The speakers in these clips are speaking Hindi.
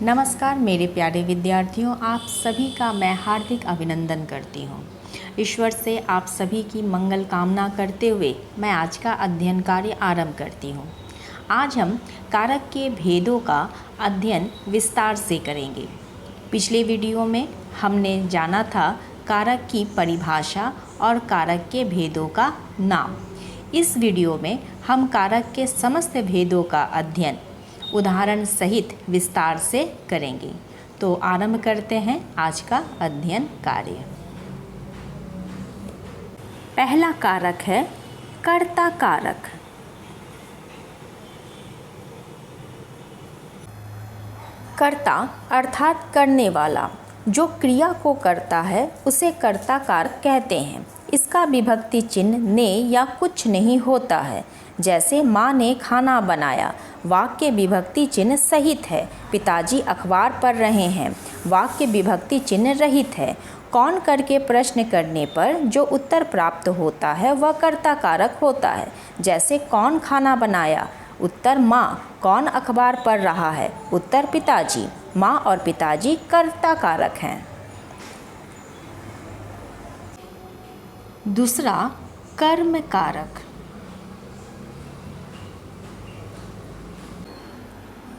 नमस्कार मेरे प्यारे विद्यार्थियों, आप सभी का मैं हार्दिक अभिनंदन करती हूँ। ईश्वर से आप सभी की मंगल कामना करते हुए मैं आज का अध्ययन कार्य आरंभ करती हूँ। आज हम कारक के भेदों का अध्ययन विस्तार से करेंगे। पिछले वीडियो में हमने जाना था कारक की परिभाषा और कारक के भेदों का नाम। इस वीडियो में हम कारक के समस्त भेदों का अध्ययन उदाहरण सहित विस्तार से करेंगे। तो आरंभ करते हैं आज का अध्ययन कार्य। पहला कारक है कर्ता कारक। कर्ता अर्थात करने वाला, जो क्रिया को करता है उसे कर्ता कारक कहते हैं। इसका विभक्ति चिन्ह ने या कुछ नहीं होता है। जैसे माँ ने खाना बनाया, वाक्य विभक्ति चिन्ह सहित है। पिताजी अखबार पढ़ रहे हैं, वाक्य विभक्ति चिन्ह रहित है। कौन करके प्रश्न करने पर जो उत्तर प्राप्त होता है वह कर्ता कारक होता है। जैसे कौन खाना बनाया, उत्तर माँ। कौन अखबार पढ़ रहा है, उत्तर पिताजी। माँ और पिताजी कर्ता कारक हैं। दूसरा कर्म कारक।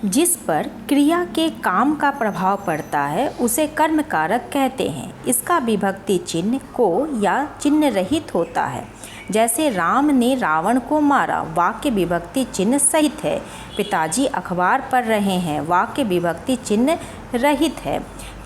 जिस पर क्रिया के काम का प्रभाव पड़ता है उसे कर्म कारक कहते हैं। इसका विभक्ति चिन्ह को या चिन्ह रहित होता है। जैसे राम ने रावण को मारा, वाक्य विभक्ति चिन्ह सहित है। पिताजी अखबार पढ़ रहे हैं, वाक्य विभक्ति चिन्ह रहित है।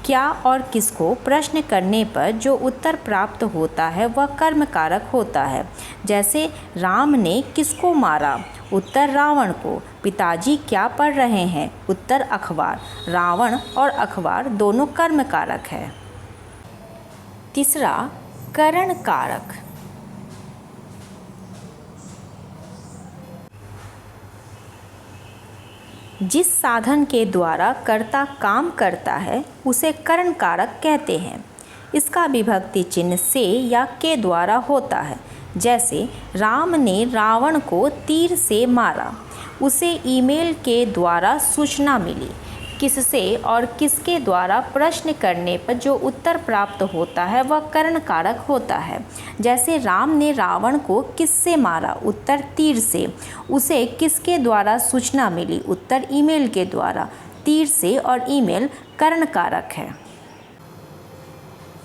क्या और किसको प्रश्न करने पर जो उत्तर प्राप्त होता है वह कर्म कारक होता है। जैसे राम ने किसको मारा, उत्तर रावण को। पिताजी क्या पढ़ रहे हैं, उत्तर अखबार। रावण और अखबार दोनों कर्म कारक है। तीसरा करण कारक। जिस साधन के द्वारा कर्ता काम करता है उसे करण कारक कहते हैं। इसका विभक्ति चिन्ह से या के द्वारा होता है। जैसे राम ने रावण को तीर से मारा, उसे ईमेल के द्वारा सूचना मिली। किससे और किसके द्वारा प्रश्न करने पर जो उत्तर प्राप्त होता है वह करण कारक होता है। जैसे राम ने रावण को किससे मारा, उत्तर तीर से। उसे किसके द्वारा सूचना मिली, उत्तर ईमेल के द्वारा। तीर से और ईमेल करण कारक है।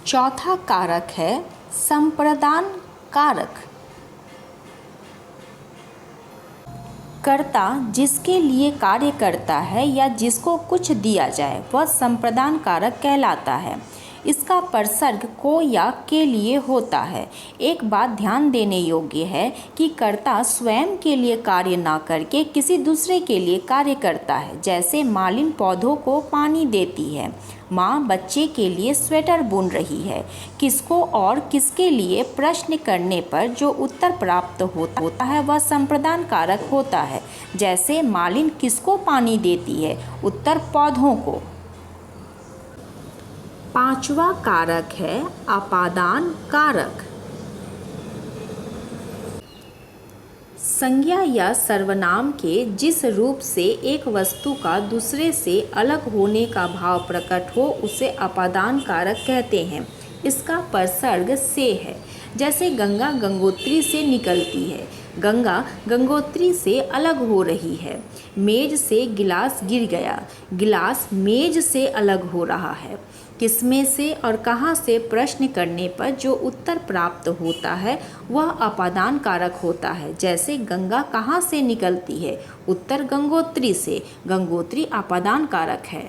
चौथा कारक है संप्रदान कारक। कर्ता जिसके लिए कार्य करता है या जिसको कुछ दिया जाए वह संप्रदान कारक कहलाता है। इसका प्रसर्ग को या के लिए होता है। एक बात ध्यान देने योग्य है कि कर्ता स्वयं के लिए कार्य ना करके किसी दूसरे के लिए कार्य करता है। जैसे मालिन पौधों को पानी देती है, माँ बच्चे के लिए स्वेटर बुन रही है। किसको और किसके लिए प्रश्न करने पर जो उत्तर प्राप्त होता है वह संप्रदान कारक होता है। जैसे मालिन किसको पानी देती है, उत्तर पौधों को। पांचवा कारक है अपादान कारक। संज्ञा या सर्वनाम के जिस रूप से एक वस्तु का दूसरे से अलग होने का भाव प्रकट हो उसे अपादान कारक कहते हैं। इसका प्रसर्ग से है। जैसे गंगा गंगोत्री से निकलती है, गंगा गंगोत्री से अलग हो रही है। मेज से गिलास गिर गया, गिलास मेज से अलग हो रहा है। किसमें से और कहाँ से प्रश्न करने पर जो उत्तर प्राप्त होता है वह अपादान कारक होता है। जैसे गंगा कहाँ से निकलती है, उत्तर गंगोत्री से। गंगोत्री अपादान कारक है।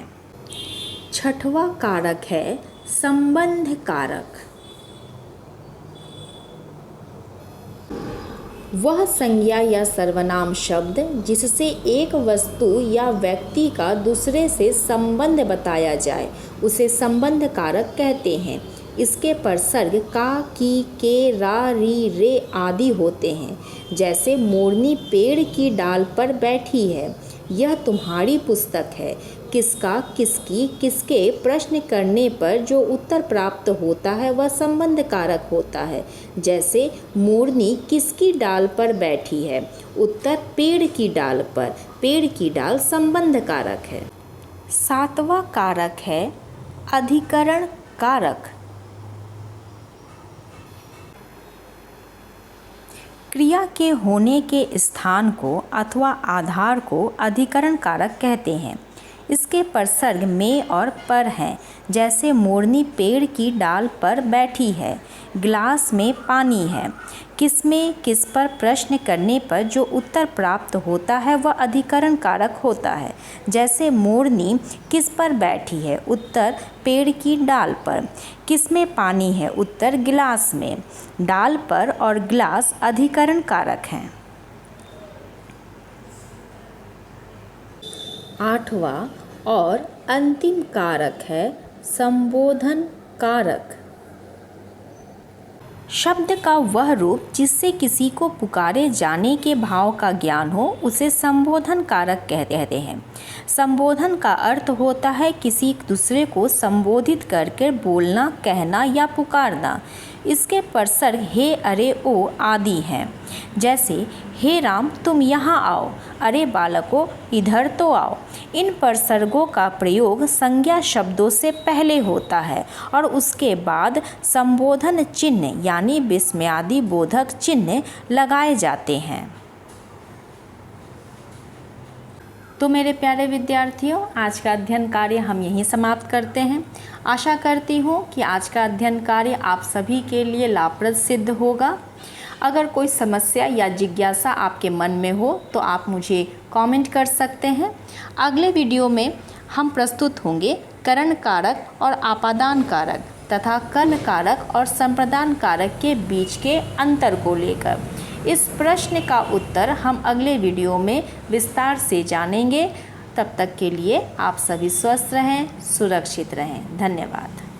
छठवां कारक है संबंध कारक। वह संज्ञा या सर्वनाम शब्द जिससे एक वस्तु या व्यक्ति का दूसरे से संबंध बताया जाए उसे संबंध कारक कहते हैं। इसके प्रसर्ग का, की, के, रा, री, रे आदि होते हैं। जैसे मोरनी पेड़ की डाल पर बैठी है, यह तुम्हारी पुस्तक है। किसका, किसकी, किसके प्रश्न करने पर जो उत्तर प्राप्त होता है वह संबंध कारक होता है। जैसे मोरनी किसकी डाल पर बैठी है, उत्तर पेड़ की डाल पर। पेड़ की डाल संबंध कारक है। सातवां कारक है अधिकरण कारक। क्रिया के होने के स्थान को अथवा आधार को अधिकरण कारक कहते हैं। इसके प्रसर्ग में और पर हैं, जैसे मोरनी पेड़ की डाल पर बैठी है, गिलास में पानी है। किसमें किस पर प्रश्न करने पर जो उत्तर प्राप्त होता है वह अधिकरण कारक होता है। जैसे मोरनी किस पर बैठी है, उत्तर पेड़ की डाल पर। किसमें पानी है, उत्तर गिलास में। डाल पर और गिलास अधिकरण कारक हैं। आठवां और अंतिम कारक है संबोधन कारक। शब्द का वह रूप जिससे किसी को पुकारे जाने के भाव का ज्ञान हो उसे संबोधन कारक कहते हैं। संबोधन का अर्थ होता है किसी दूसरे को संबोधित करके बोलना, कहना या पुकारना। इसके प्रसर्ग हे, अरे, ओ आदि हैं। जैसे हे राम तुम यहाँ आओ, अरे बालकों इधर तो आओ। इन प्रसर्गों का प्रयोग संज्ञा शब्दों से पहले होता है और उसके बाद संबोधन चिन्ह यानी विस्मयादि बोधक चिन्ह लगाए जाते हैं। तो मेरे प्यारे विद्यार्थियों, आज का अध्ययन कार्य हम यहीं समाप्त करते हैं। आशा करती हूँ कि आज का अध्ययन कार्य आप सभी के लिए लाभप्रद सिद्ध होगा। अगर कोई समस्या या जिज्ञासा आपके मन में हो तो आप मुझे कमेंट कर सकते हैं। अगले वीडियो में हम प्रस्तुत होंगे करण कारक और आपादान कारक तथा कर्ण कारक और संप्रदान कारक के बीच के अंतर को लेकर। इस प्रश्न का उत्तर हम अगले वीडियो में विस्तार से जानेंगे। तब तक के लिए आप सभी स्वस्थ रहें, सुरक्षित रहें। धन्यवाद।